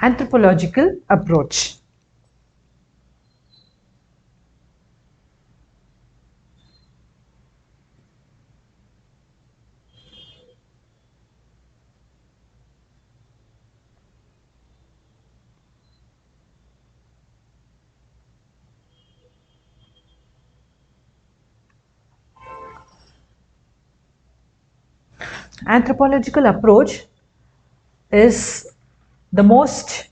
Anthropological approach. Anthropological approach is the most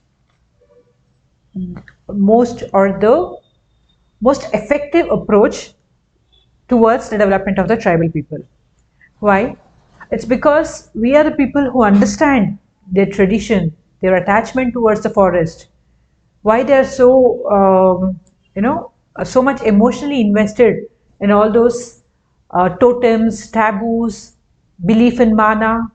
effective approach towards the development of the tribal people. Why? It's because we are the people who understand their tradition, their attachment towards the forest, why they are so so much emotionally invested in all those totems, taboos, belief in mana,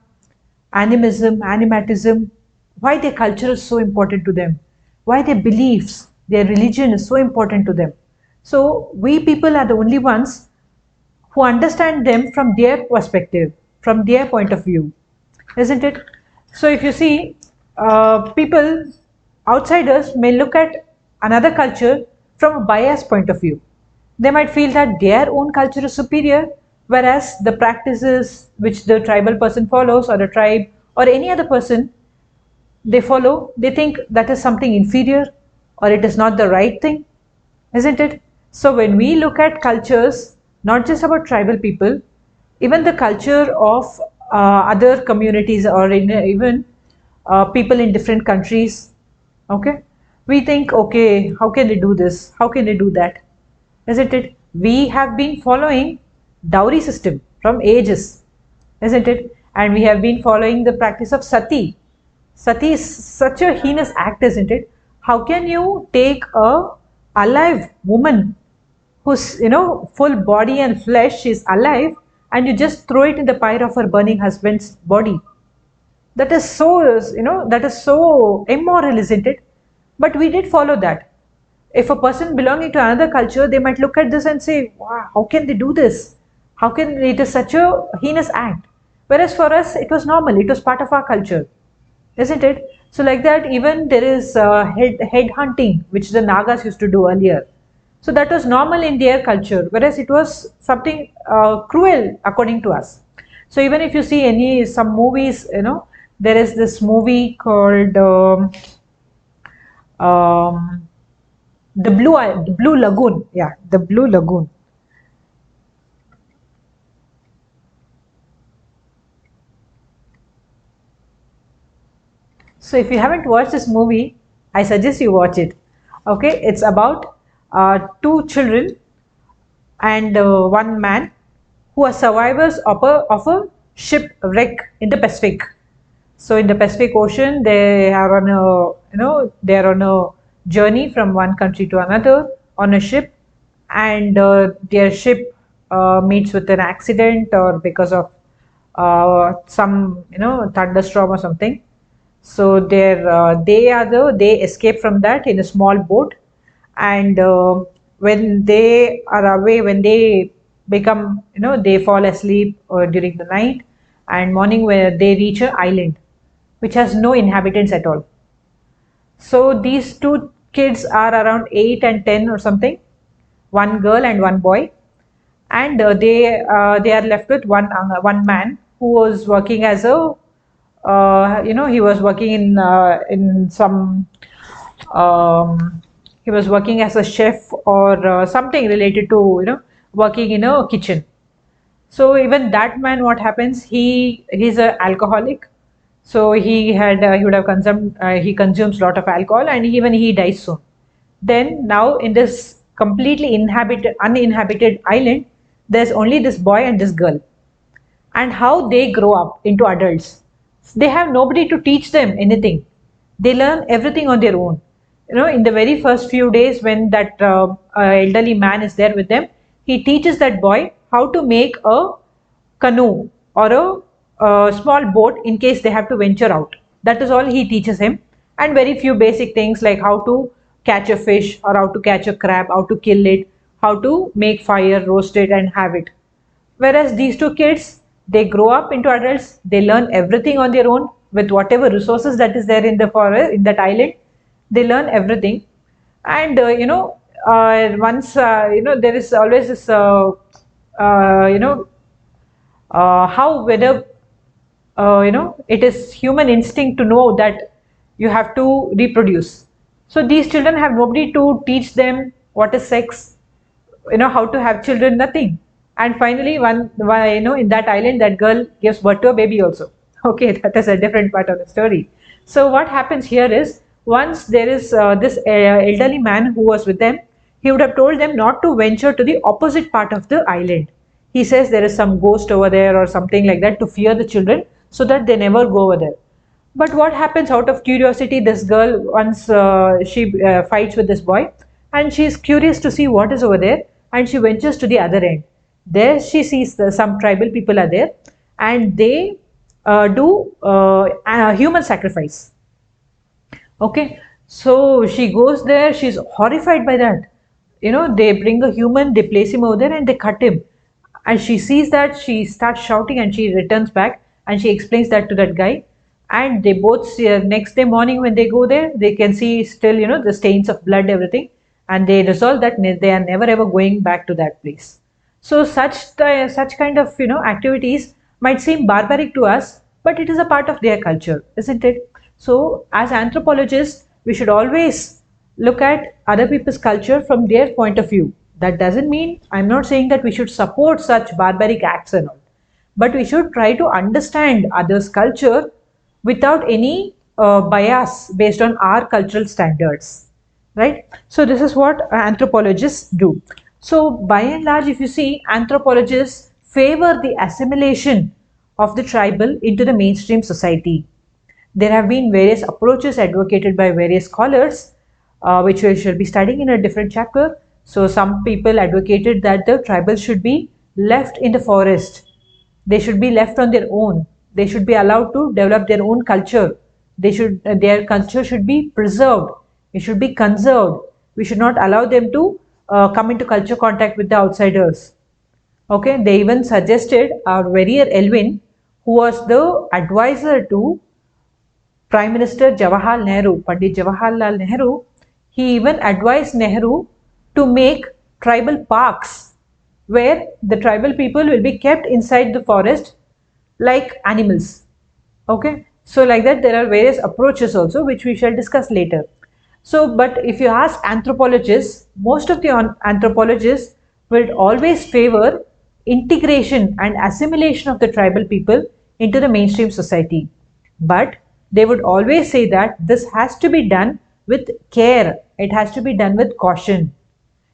animism, animatism, why their culture is so important to them, why their beliefs, their religion is so important to them. So we people are the only ones who understand them from their perspective, from their point of view, isn't it? So if you see, people, outsiders may look at another culture from a biased point of view. They might feel that their own culture is superior, whereas the practices which the tribal person follows, or the tribe, or any other person they follow, they think that is something inferior, or it is not the right thing, isn't it? So when we look at cultures, not just about tribal people, even the culture of other communities, or even people in different countries, okay, we think, okay, how can they do this? How can they do that? Isn't it? We have been following dowry system from ages, isn't it? And we have been following the practice of sati. Sati is such a heinous act, isn't it? How can you take a alive woman whose full body and flesh is alive, and you just throw it in the pyre of her burning husband's body? That is so, that is so immoral, isn't it? But we did follow that. If a person belonging to another culture, they might look at this and say, wow, how can they do this? How can it is such a heinous act? Whereas for us, it was normal, it was part of our culture, isn't it? So like that, even there is head hunting, which the Nagas used to do earlier. So that was normal in their culture, whereas it was something cruel according to us. So even if you see some movies, there is this movie called um, the Blue Lagoon. Yeah, the Blue Lagoon. So if you haven't watched this movie, I suggest you watch it. Okay, it's about two children and one man who are survivors of a shipwreck in the Pacific. So in the Pacific Ocean, they are on a they are on a journey from one country to another on a ship, and their ship meets with an accident, or because of some thunderstorm or something. So they escape from that in a small boat, and when they are away, when they become they fall asleep during the night, and morning where they reach an island which has no inhabitants at all. So these two kids are around 8 and 10 or something, one girl and one boy, and they are left with one man who was working as a he was working in some he was working as a chef, or something related to working in a kitchen. So even that man, what happens? He's an alcoholic. So he would have consumed he consumes a lot of alcohol, and even he dies soon. Then now in this completely uninhabited island, there's only this boy and this girl, and how they grow up into adults. They have nobody to teach them anything. They learn everything on their own. In the very first few days, when that elderly man is there with them, he teaches that boy how to make a canoe, or a small boat, in case they have to venture out. That is all he teaches him, and very few basic things like how to catch a fish, or how to catch a crab, how to kill it, how to make fire, roast it, and have it. Whereas these two kids, they grow up into adults, they learn everything on their own, with whatever resources that is there in the forest, in that island. They learn everything. And once there is always this how whether it is human instinct to know that you have to reproduce. So these children have nobody to teach them what is sex, how to have children, nothing. And finally in that island, that girl gives birth to a baby also. Okay, that is a different part of the story. So what happens here is, once there is this elderly man who was with them, he would have told them not to venture to the opposite part of the island. He says there is some ghost over there or something like that, to fear the children so that they never go over there. But what happens, out of curiosity, this girl, once she fights with this boy, and she is curious to see what is over there, and she ventures to the other end. There she sees some tribal people are there, and they do a human sacrifice. Okay, so she goes there, she's horrified by that. They bring a human, they place him over there, and they cut him. And she sees that, she starts shouting, and she returns back and she explains that to that guy. And they both see, next day morning when they go there, they can see still the stains of blood, everything, and they resolve that they are never ever going back to that place. So such kind of activities might seem barbaric to us, but it is a part of their culture, isn't it? So as anthropologists, we should always look at other people's culture from their point of view. That doesn't mean, I'm not saying that we should support such barbaric acts and all, but we should try to understand others' culture without any bias based on our cultural standards, right? So this is what anthropologists do. So by and large, if you see, anthropologists favor the assimilation of the tribal into the mainstream society. There have been various approaches advocated by various scholars, which we shall be studying in a different chapter. So some people advocated that the tribals should be left in the forest. They should be left on their own. They should be allowed to develop their own culture. Their culture should be preserved. It should be conserved. We should not allow them to come into culture contact with the outsiders. Okay, they even suggested our Warrior Elwin, who was the advisor to Prime Minister Jawaharlal Nehru, Pandit Jawaharlal Nehru. He even advised Nehru to make tribal parks where the tribal people will be kept inside the forest like animals. Okay, so like that there are various approaches also, which we shall discuss later. So but if you ask anthropologists, most of the anthropologists will always favor integration and assimilation of the tribal people into the mainstream society, but they would always say that this has to be done with care, it has to be done with caution.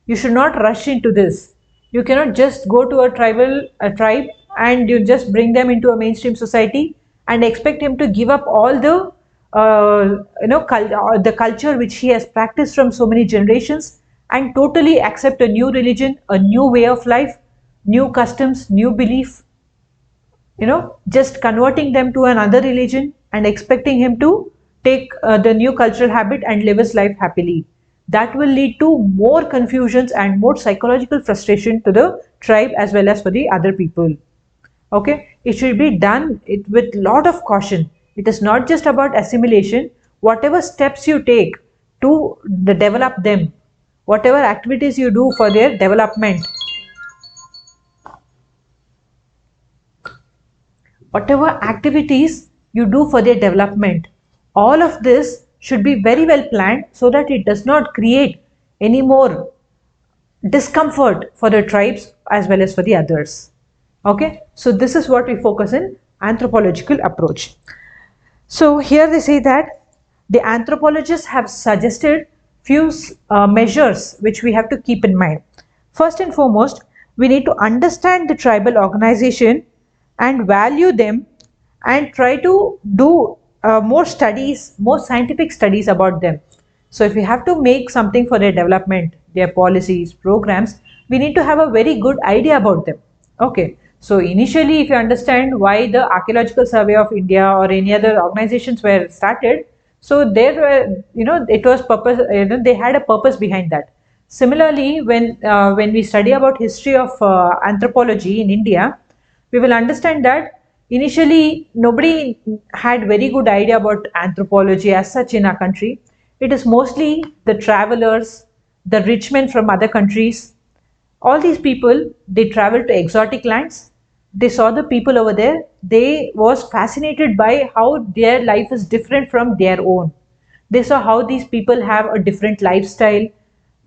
You should not rush into this. You cannot just go to a tribe and you just bring them into a mainstream society and expect him to give up all the the culture which he has practiced from so many generations, and totally accept a new religion, a new way of life, new customs, new belief. Just converting them to another religion and expecting him to take the new cultural habit and live his life happily. That will lead to more confusions and more psychological frustration to the tribe as well as for the other people. Okay, it should be done with lot of caution. It is not just about assimilation. Whatever steps you take to develop them, whatever activities you do for their development, whatever activities you do for their development, all of this should be very well planned so that it does not create any more discomfort for the tribes as well as for the others. Okay, so this is what we focus in anthropological approach. So here they say that the anthropologists have suggested few measures which we have to keep in mind. First and foremost, we need to understand the tribal organization and value them, and try to do more studies, more scientific studies about them. So if we have to make something for their development, their policies, programs, we need to have a very good idea about them. Okay, so initially if you understand why the Archaeological Survey of India or any other organizations were started, so there were, it was purpose, they had a purpose behind that. Similarly, when we study about history of anthropology in India, we will understand that Initially, nobody had very good idea about anthropology as such in our country. It is mostly the travelers, the rich men from other countries. All these people, they traveled to exotic lands. They saw the people over there. They was fascinated by how their life is different from their own. They saw how these people have a different lifestyle.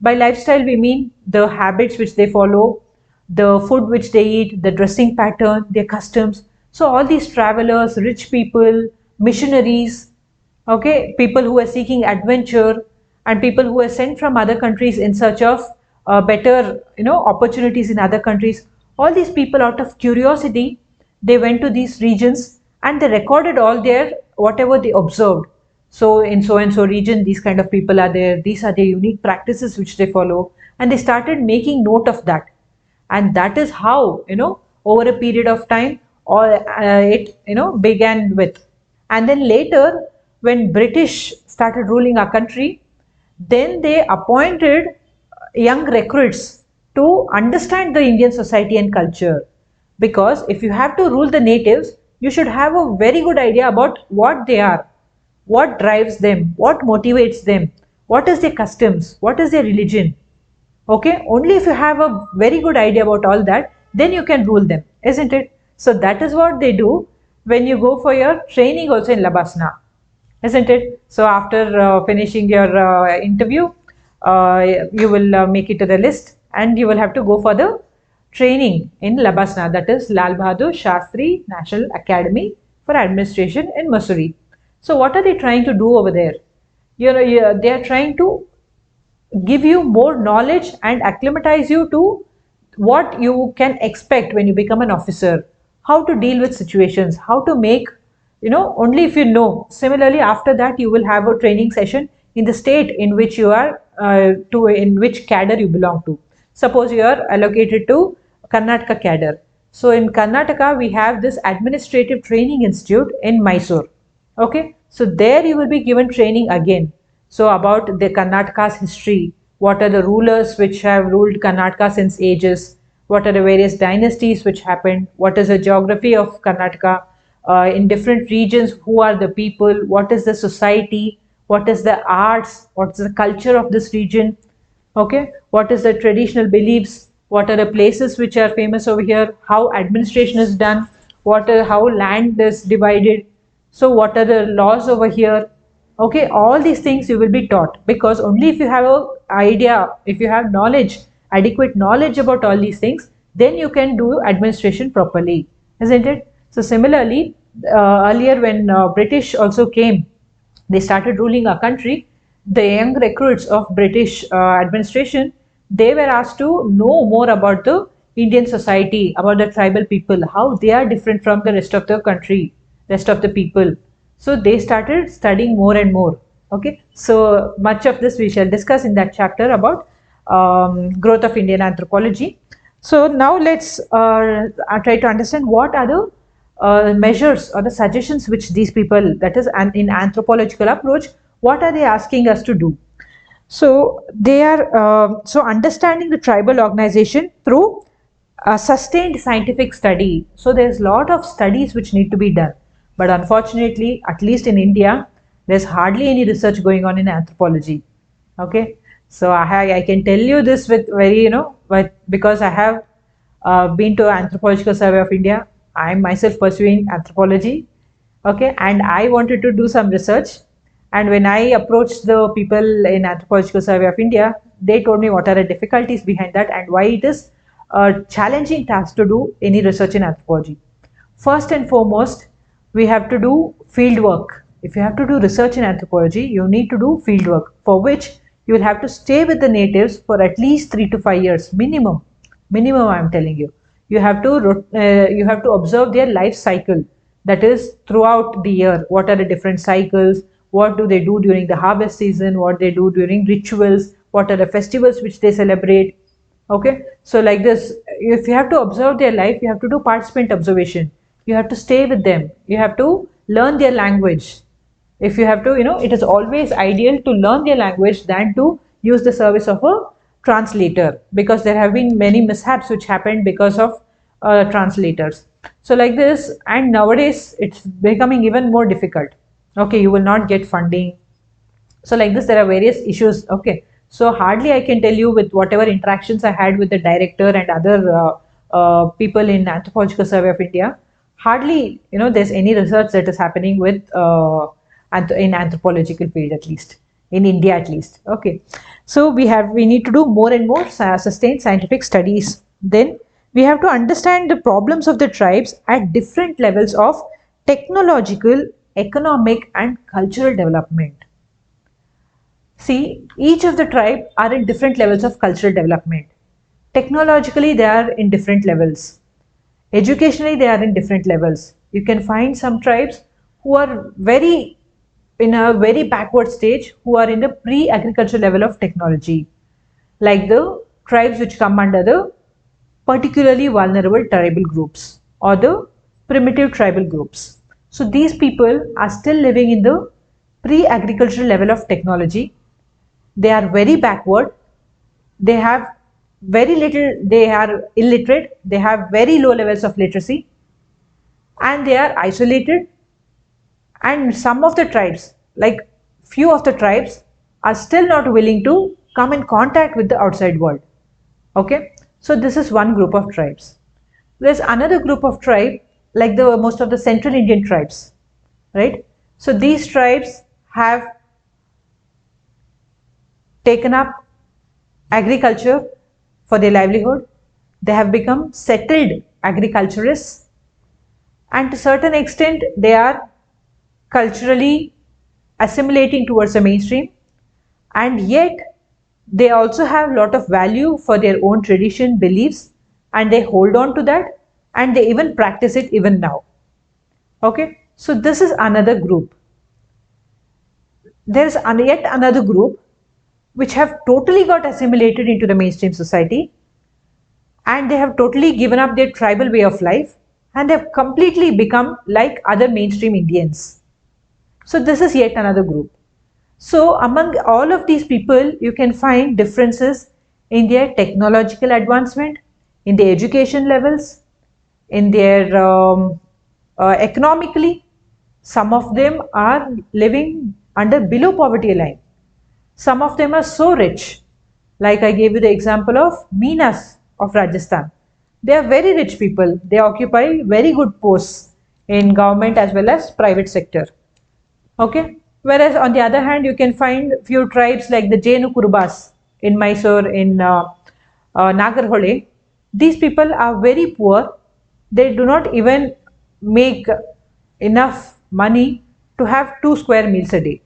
By lifestyle, we mean the habits which they follow, the food which they eat, the dressing pattern, their customs. So all these travelers, rich people, missionaries, okay, people who are seeking adventure, and people who are sent from other countries in search of better, opportunities in other countries. All these people, out of curiosity, they went to these regions and they recorded all their whatever they observed. So in so and so region, these kind of people are there. These are the unique practices which they follow, and they started making note of that. And that is how, over a period of time, all it began with. And then later, when British started ruling our country, then they appointed young recruits to understand the Indian society and culture. Because if you have to rule the natives, you should have a very good idea about what they are, what drives them, what motivates them, what is their customs, what is their religion. Okay, only if you have a very good idea about all that, then you can rule them, isn't it? So that is what they do when you go for your training also in Labasna, isn't it? So after finishing your interview, you will make it to the list and you will have to go for the training in Labasna, that is Lal Bahadur Shastri National Academy for Administration in Missouri. So what are they trying to do over there? They are trying to give you more knowledge and acclimatize you to what you can expect when you become an officer, how to deal with situations, how to make, only if you know. Similarly, after that, you will have a training session in the state in which you are, in which cadre you belong to. Suppose you are allocated to Karnataka cadre. So in Karnataka, we have this administrative training institute in Mysore. Okay, so there you will be given training again. So about the Karnataka's history, what are the rulers which have ruled Karnataka since ages, what are the various dynasties which happened, what is the geography of Karnataka, in different regions, who are the people, what is the society, what is the arts, what is the culture of this region, okay, what is the traditional beliefs, what are the places which are famous over here, how administration is done, how land is divided, so what are the laws over here. Okay, all these things you will be taught, because only if you have a idea, if you have knowledge, adequate knowledge about all these things, then you can do administration properly, isn't it? So similarly, earlier when British also came, they started ruling our country. The young recruits of British administration, they were asked to know more about the Indian society, about the tribal people, how they are different from the rest of the country, rest of the people. So they started studying more and more. Okay, so much of this we shall discuss in that chapter about growth of Indian anthropology. So now let's try to understand what are the measures or the suggestions which these people, that is in anthropological approach, what are they asking us to do. So they are understanding the tribal organization through sustained scientific study. So there's a lot of studies which need to be done, but unfortunately, at least in India, there's hardly any research going on in anthropology. Okay, so I can tell you this with very, but because I have been to Anthropological Survey of India, I am myself pursuing anthropology. Okay, and I wanted to do some research, and when I approached the people in Anthropological Survey of India, they told me what are the difficulties behind that and why it is a challenging task to do any research in anthropology. First and foremost, we have to do field work. If you have to do research in anthropology, you need to do field work, for which you will have to stay with the natives for at least 3 to 5 years minimum. Minimum, I am telling you. You have to observe their life cycle. That is throughout the year. What are the different cycles? What do they do during the harvest season? What they do during rituals? What are the festivals which they celebrate? Okay, so like this, if you have to observe their life, you have to do participant observation. You have to stay with them. You have to learn their language. If you have to, it is always ideal to learn their language than to use the service of a translator, because there have been many mishaps which happened because of translators. So like this, and nowadays it's becoming even more difficult. Okay, you will not get funding. So like this, there are various issues. Okay, so hardly I can tell you, with whatever interactions I had with the director and other people in Anthropological Survey of India, hardly there's any research that is happening with in anthropological field, at least in India, at least. Okay, so we need to do more and more sustained scientific studies. Then we have to understand the problems of the tribes at different levels of technological, economic, and cultural development. See, each of the tribe are in different levels of cultural development. Technologically, they are in different levels. Educationally, they are in different levels. You can find some tribes who are in a very backward stage, who are in the pre-agricultural level of technology, like the tribes which come under the particularly vulnerable tribal groups or the primitive tribal groups. So these people are still living in the pre-agricultural level of technology. They are very backward. They have very little, they are illiterate, they have very low levels of literacy, and they are isolated. And some of the tribes, like few of the tribes, are still not willing to come in contact with the outside world. Okay, so this is one group of tribes. There's another group of tribe, like the most of the central Indian tribes, right? So these tribes have taken up agriculture for their livelihood. They have become settled agriculturists, and to a certain extent they are culturally assimilating towards the mainstream, and yet they also have a lot of value for their own tradition, beliefs, and they hold on to that, and they even practice it even now. Okay, so this is another group. There is yet another group which have totally got assimilated into the mainstream society, and they have totally given up their tribal way of life, and they have completely become like other mainstream Indians. So this is yet another group. So among all of these people, you can find differences in their technological advancement, in their education levels, in their economically. Some of them are living under below poverty line. Some of them are so rich, like I gave you the example of Meenas of Rajasthan. They are very rich people. They occupy very good posts in government as well as private sector. Okay. Whereas on the other hand, you can find few tribes like the Jainu Kurubas in Mysore, in Nagarhole. These people are very poor. They do not even make enough money to have 2 square meals a day.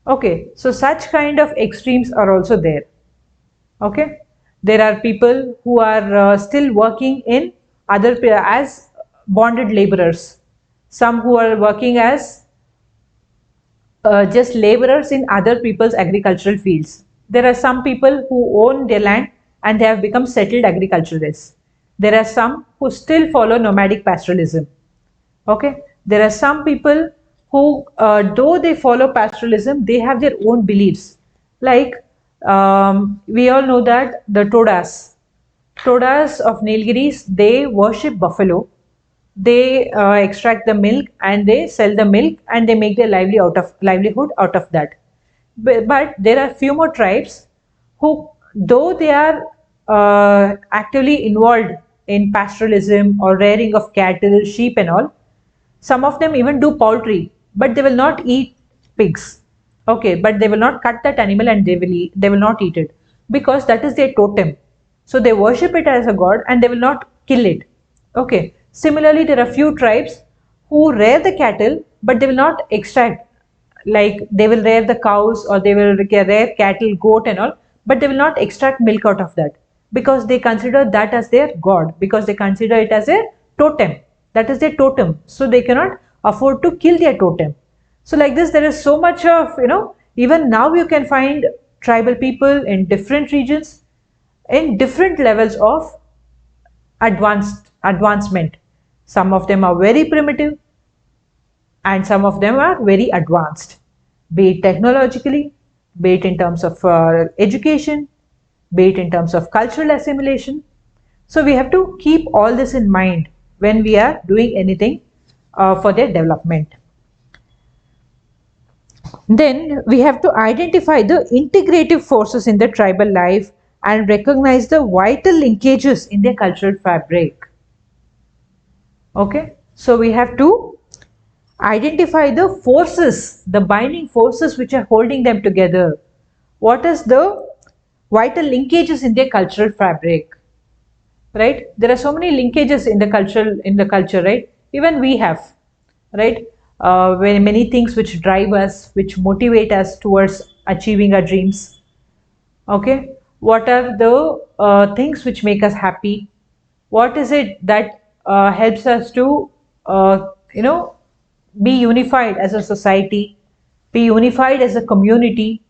Okay, so such kind of extremes are also there. Okay, there are people who are still working in as bonded laborers. Some who are working as just laborers in other people's agricultural fields. There are some people who own their land and they have become settled agriculturalists. There are some who still follow nomadic pastoralism. Okay, there are some people who, though they follow pastoralism, they have their own beliefs. Like we all know that the Todas of Nilgiris, they worship buffalo. They extract the milk and they sell the milk and they make their livelihood out of that. But there are few more tribes who, though they are actively involved in pastoralism or rearing of cattle, sheep and all, some of them even do poultry, but they will not eat pigs. Okay, but they will not cut that animal and they will not eat it because that is their totem. So they worship it as a god and they will not kill it. Okay. Similarly, there are few tribes who rear the cattle, but they will not extract. Like they will rear the cows or they will rear cattle, goat and all, but they will not extract milk out of that because they consider that as their god, because they consider it as a totem. That is their totem. So they cannot afford to kill their totem. So like this, there is so much of, even now you can find tribal people in different regions, in different levels of advancement. Some of them are very primitive and some of them are very advanced, be it technologically, be it in terms of education, be it in terms of cultural assimilation. So we have to keep all this in mind when we are doing anything for their development. Then we have to identify the integrative forces in the tribal life and recognize the vital linkages in their cultural fabric. Okay, so we have to identify the forces, the binding forces which are holding them together. What is the vital linkages in their cultural fabric? Right? There are so many linkages in the culture, right? Even we have, right? When many things which drive us, which motivate us towards achieving our dreams. Okay, what are the things which make us happy? What is it that helps us to, you know, be unified as a society, be unified as a community,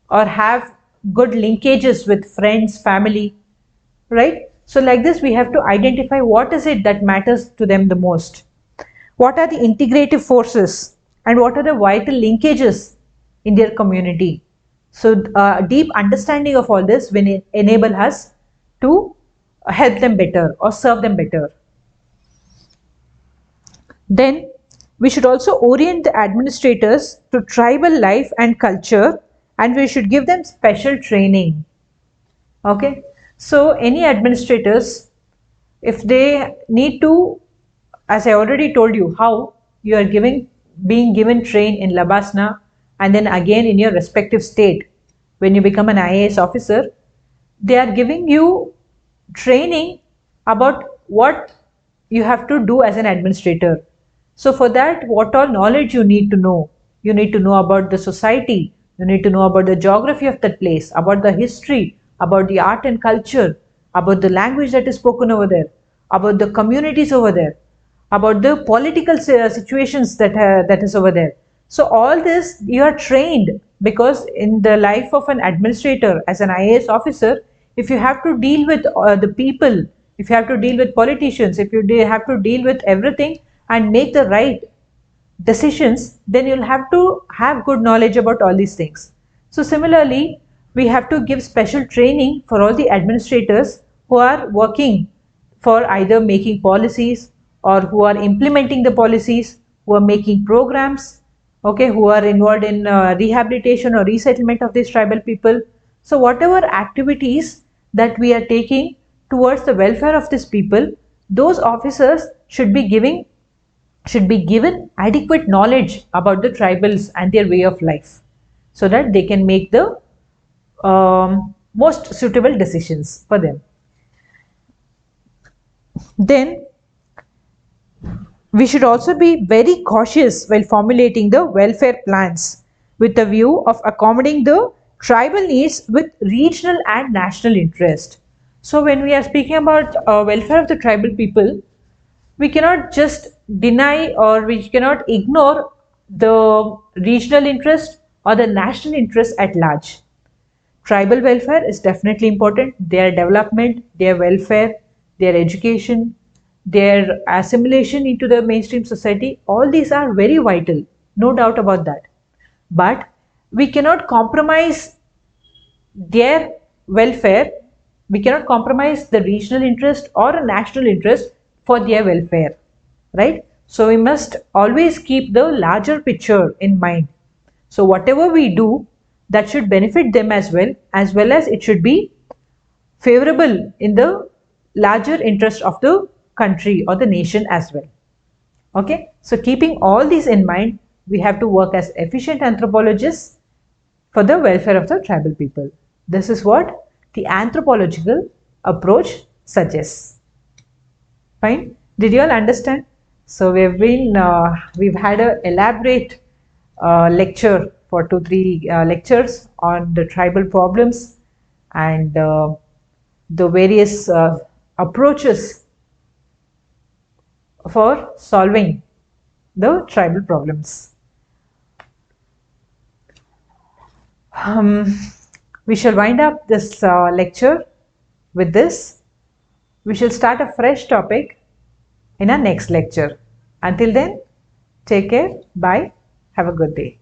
or have good linkages with friends, family, right? So like this, we have to identify what is it that matters to them the most. What are the integrative forces and what are the vital linkages in their community? So deep understanding of all this will enable us to help them better or serve them better. Then we should also orient the administrators to tribal life and culture, and we should give them special training. Okay, so any administrators, if they need to, as I already told you, how you are being given train in Labasna and then again in your respective state when you become an IAS officer, they are giving you training about what you have to do as an administrator. So for that, what all knowledge you need to know? You need to know about the society, you need to know about the geography of that place, about the history, about the art and culture, about the language that is spoken over there, about the communities over there, about the political situations that is over there. So all this you are trained, because in the life of an administrator as an IAS officer, if you have to deal with the people, if you have to deal with politicians, if you have to deal with everything and make the right decisions, then you'll have to have good knowledge about all these things. So similarly, we have to give special training for all the administrators who are working for either making policies or who are implementing the policies, who are making programs, okay, who are involved in rehabilitation or resettlement of these tribal people. So whatever activities that we are taking towards the welfare of these people, those officers should be given adequate knowledge about the tribals and their way of life, so that they can make the most suitable decisions for them. Then we should also be very cautious while formulating the welfare plans with the view of accommodating the tribal needs with regional and national interest. So when we are speaking about welfare of the tribal people, we cannot just deny or we cannot ignore the regional interest or the national interest at large. Tribal welfare is definitely important. Their development, their welfare, their education, their assimilation into the mainstream society, all these are very vital, no doubt about that. But we cannot compromise their welfare, we cannot compromise the regional interest or a national interest for their welfare, right? So we must always keep the larger picture in mind. So whatever we do, that should benefit them as well as it should be favorable in the larger interest of the country or the nation as well. Okay, so keeping all these in mind, we have to work as efficient anthropologists for the welfare of the tribal people. This is what the anthropological approach suggests. Fine. Did you all understand? So we've had a elaborate lecture for 2-3 lectures on the tribal problems and the various approaches for solving the tribal problems. We shall wind up this lecture with this. We shall start a fresh topic in our next lecture. Until then, take care. Bye. Have a good day.